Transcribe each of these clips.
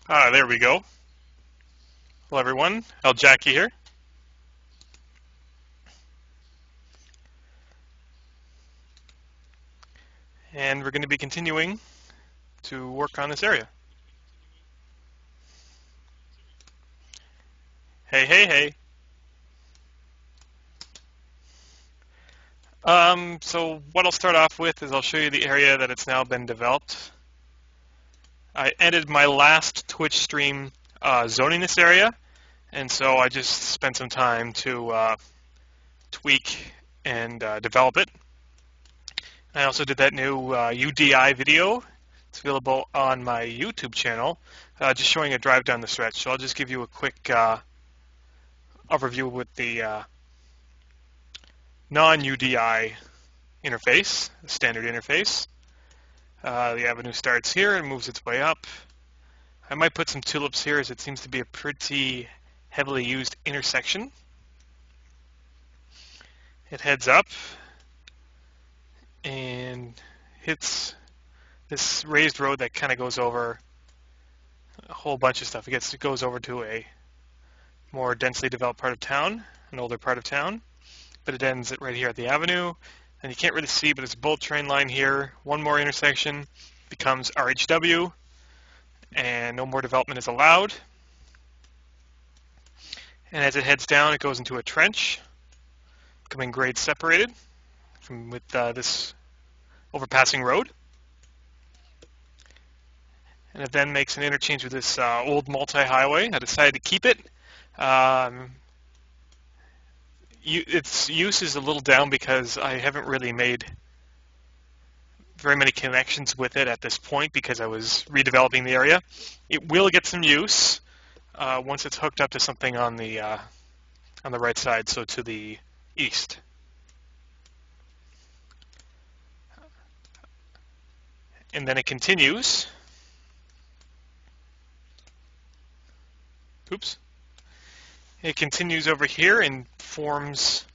There we go. Hello everyone, El Jackie here. And we're going to be continuing to work on this area. Hey, hey, hey. So what I'll start off with is I'll show you the area that it's now been developed. I ended my last Twitch stream zoning this area, and so I just spent some time to tweak and develop it. I also did that new UDI video. It's available on my YouTube channel, just showing a drive down the stretch. So I'll just give you a quick overview with the non-UDI interface, the standard interface. The avenue starts here and moves its way up. I might put some tulips here as it seems to be a pretty heavily used intersection. It heads up and hits this raised road that kind of goes over a whole bunch of stuff. It goes over to a more densely developed part of town, an older part of town, but it ends right here at the avenue. And you can't really see, but it's a bullet train line here. One more intersection becomes RHW, and no more development is allowed. And as it heads down, it goes into a trench, becoming grade separated with this overpassing road. And it then makes an interchange with this old multi-highway. I decided to keep it. Its use is a little down because I haven't really made very many connections with it at this point because I was redeveloping the area. It will get some use once it's hooked up to something on the right side, so to the east. And then it continues. Oops. It continues over here and forms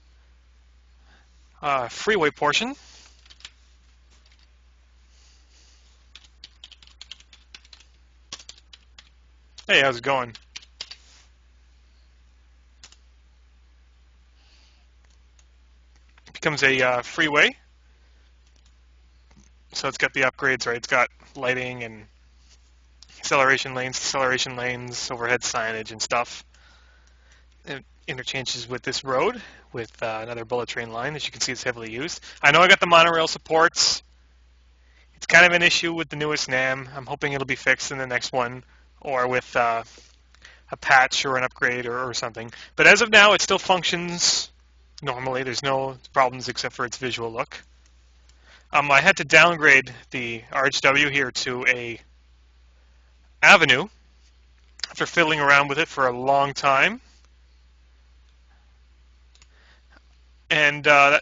a freeway portion. Hey, how's it going? It becomes a freeway. So it's got the upgrades, right? It's got lighting and acceleration lanes, deceleration lanes, overhead signage and stuff. It interchanges with this road with another bullet train line. As you can see, it's heavily used. I know I got the monorail supports. It's kind of an issue with the newest NAM. I'm hoping it'll be fixed in the next one, or with a patch or an upgrade or something. But as of now, it still functions normally. There's no problems except for its visual look. I had to downgrade the RHW here to a avenue after fiddling around with it for a long time. And the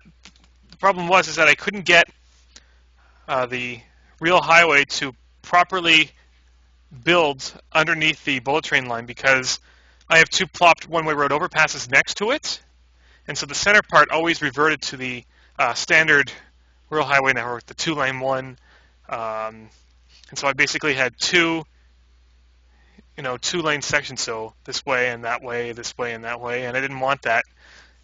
problem was that I couldn't get the real highway to properly build underneath the bullet train line because I have two plopped one-way road overpasses next to it, and so the center part always reverted to the standard real highway network, the two-lane one, and so I basically had two-lane sections, so this way and that way, this way and that way, and I didn't want that.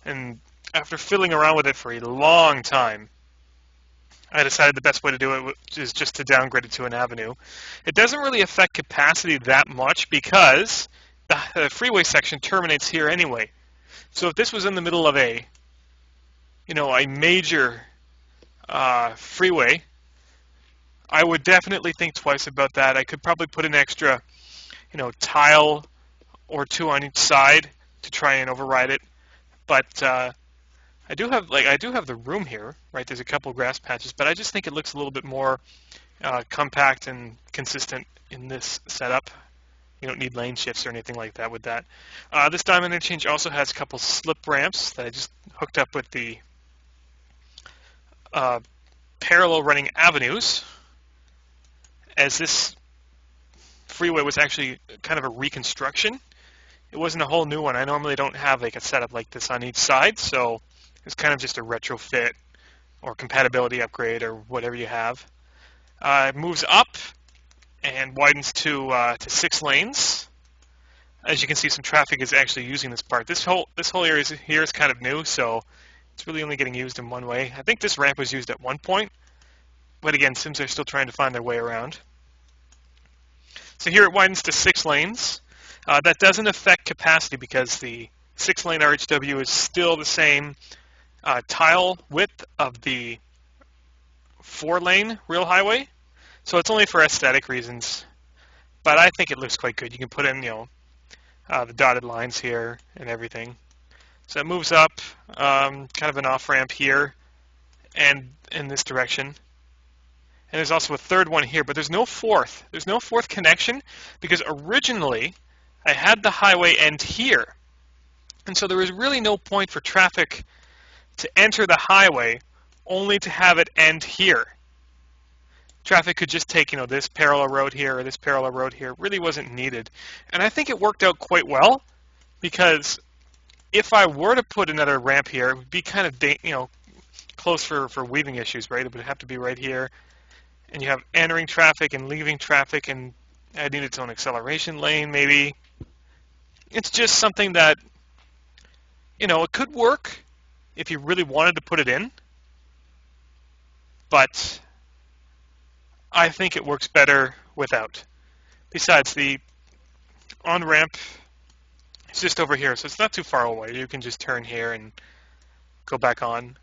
And after fiddling around with it for a long time, I decided the best way to do it is just to downgrade it to an avenue. It doesn't really affect capacity that much because the freeway section terminates here anyway. So if this was in the middle of a major freeway, I would definitely think twice about that. I could probably put an extra, tile or two on each side to try and override it. But I do have the room here, right? There's a couple grass patches, but I just think it looks a little bit more compact and consistent in this setup. You don't need lane shifts or anything like that with that. This diamond interchange also has a couple slip ramps that I just hooked up with the parallel running avenues, as this freeway was actually kind of a reconstruction. It wasn't a whole new one. I normally don't have like a setup like this on each side, so it's kind of just a retrofit or compatibility upgrade or whatever you have. It moves up and widens to 6 lanes. As you can see, some traffic is actually using this part. This whole area here is kind of new, so it's really only getting used in one way. I think this ramp was used at one point, but again, Sims are still trying to find their way around. So here it widens to 6 lanes. That doesn't affect capacity because the 6-lane RHW is still the same tile width of the 4-lane real highway. So it's only for aesthetic reasons, but I think it looks quite good. You can put in, the dotted lines here and everything. So it moves up, kind of an off-ramp here, and in this direction. And there's also a third one here, but there's no fourth. There's no fourth connection because originally I had the highway end here. And so there was really no point for traffic to enter the highway only to have it end here. Traffic could just take, this parallel road here or this parallel road here. It really wasn't needed. And I think it worked out quite well because if I were to put another ramp here, it would be kind of, close for weaving issues, right? It would have to be right here. And you have entering traffic and leaving traffic, and it needed its own acceleration lane, maybe. It's just something that, it could work if you really wanted to put it in. But I think it works better without. Besides, the on-ramp is just over here, so it's not too far away. You can just turn here and go back on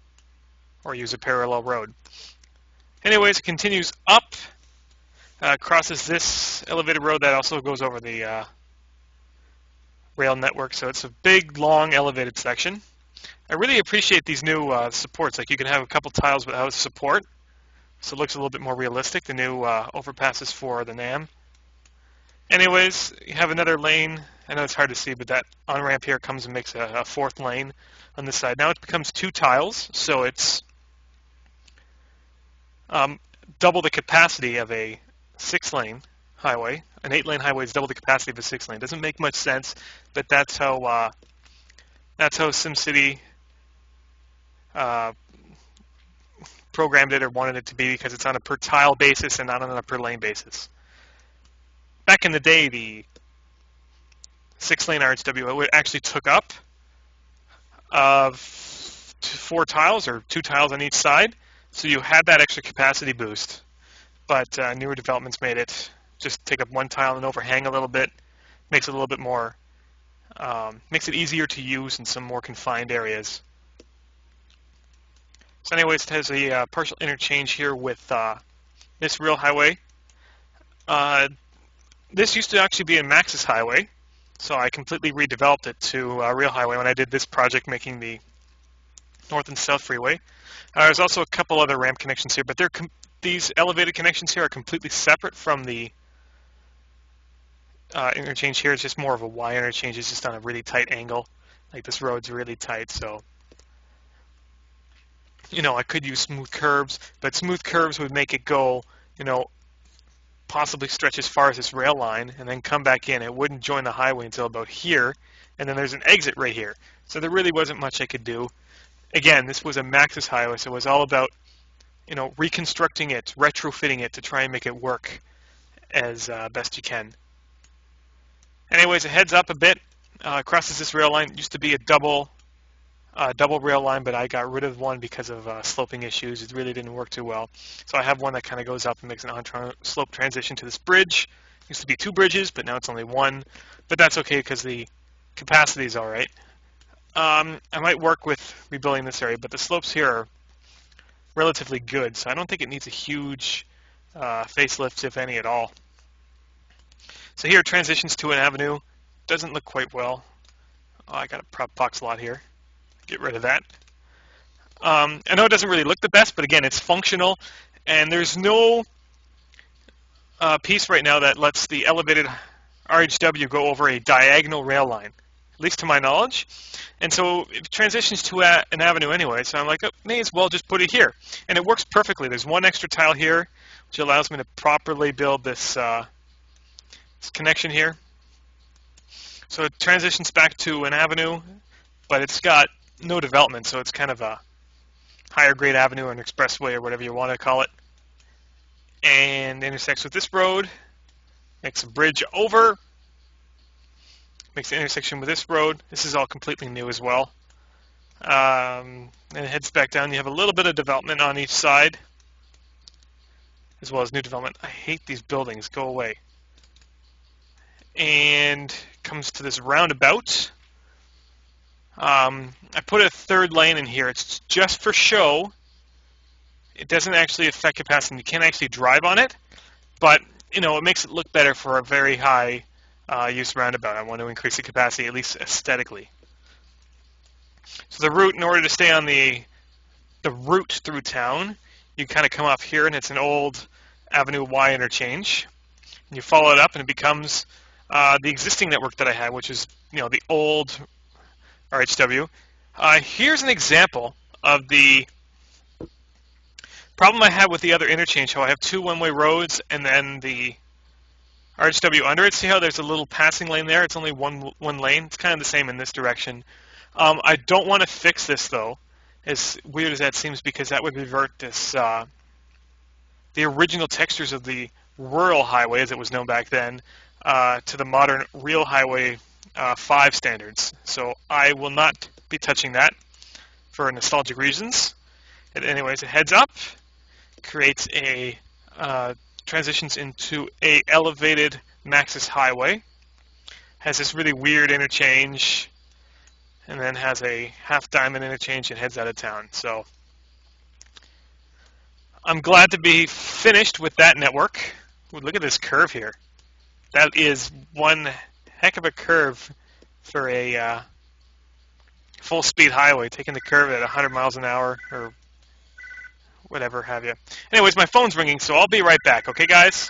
or use a parallel road. Anyways, it continues up, crosses this elevated road that also goes over the rail network, so it's a big, long, elevated section. I really appreciate these new supports. Like you can have a couple tiles without support, so it looks a little bit more realistic, the new overpasses for the NAM. Anyways, you have another lane. I know it's hard to see, but that on-ramp here comes and makes a fourth lane on this side. Now it becomes 2 tiles, so it's double the capacity of a 6-lane highway. An 8-lane highway is double the capacity of a 6-lane. Doesn't make much sense, but that's how SimCity programmed it or wanted it to be because it's on a per tile basis and not on a per lane basis. Back in the day, the 6-lane RHW actually took up 4 tiles or 2 tiles on each side. So you had that extra capacity boost, but newer developments made it just take up 1 tile and overhang a little bit, makes it a little bit more, makes it easier to use in some more confined areas. So anyways, it has a partial interchange here with this real highway. This used to actually be a Maxis highway, so I completely redeveloped it to a real highway when I did this project making the north and south freeway. There's also a couple other ramp connections here, but these elevated connections here are completely separate from the interchange here. It's just more of a Y interchange. It's just on a really tight angle. Like this road's really tight, so I could use smooth curves, but smooth curves would make it go, possibly stretch as far as this rail line and then come back in. It wouldn't join the highway until about here, and then there's an exit right here. So there really wasn't much I could do. Again, this was a Maxis highway, so it was all about, reconstructing it, retrofitting it to try and make it work as best you can. Anyways, it heads up a bit, crosses this rail line. It used to be a double rail line, but I got rid of one because of sloping issues. It really didn't work too well. So I have one that kind of goes up and makes an on-slope transition to this bridge. It used to be 2 bridges, but now it's only 1. But that's okay because the capacity is all right. I might work with rebuilding this area, but the slopes here are relatively good, so I don't think it needs a huge facelift, if any at all. So here it transitions to an avenue. Doesn't look quite well. Oh, I got a prop box lot here. Get rid of that. I know it doesn't really look the best, but again, it's functional, and there's no piece right now that lets the elevated RHW go over a diagonal rail line, at least to my knowledge. And so it transitions to an avenue anyway, so I'm like, oh, may as well just put it here. And it works perfectly. There's 1 extra tile here, which allows me to properly build this, this connection here. So it transitions back to an avenue, but it's got no development, so it's kind of a higher grade avenue or an expressway or whatever you want to call it. And intersects with this road, makes a bridge over, makes the intersection with this road. This is all completely new as well. And it heads back down. You have a little bit of development on each side, as well as new development. I hate these buildings. Go away. And comes to this roundabout. I put a third lane in here. It's just for show. It doesn't actually affect capacity. You can't actually drive on it, but it makes it look better for a very high use roundabout. I want to increase the capacity, at least aesthetically. So the route, in order to stay on the route through town, you kind of come off here, and it's an old Avenue Y interchange. And you follow it up, and it becomes the existing network that I had, which is the old RHW. Here's an example of the problem I had with the other interchange, how I have two one-way roads and then the RHW under it. See how there's a little passing lane there? It's only one lane. It's kind of the same in this direction. I don't want to fix this, though, as weird as that seems, because that would revert this the original textures of the rural highway, as it was known back then, to the modern real highway 5 standards. So I will not be touching that for nostalgic reasons. Anyways, it heads up, creates a transitions into a elevated Maxis highway, has this really weird interchange, and then has a half diamond interchange and heads out of town. So I'm glad to be finished with that network. Ooh, look at this curve here. That is one heck of a curve for a full speed highway, taking the curve at 100 miles an hour or whatever have you. Anyways, my phone's ringing, so I'll be right back. Okay, guys?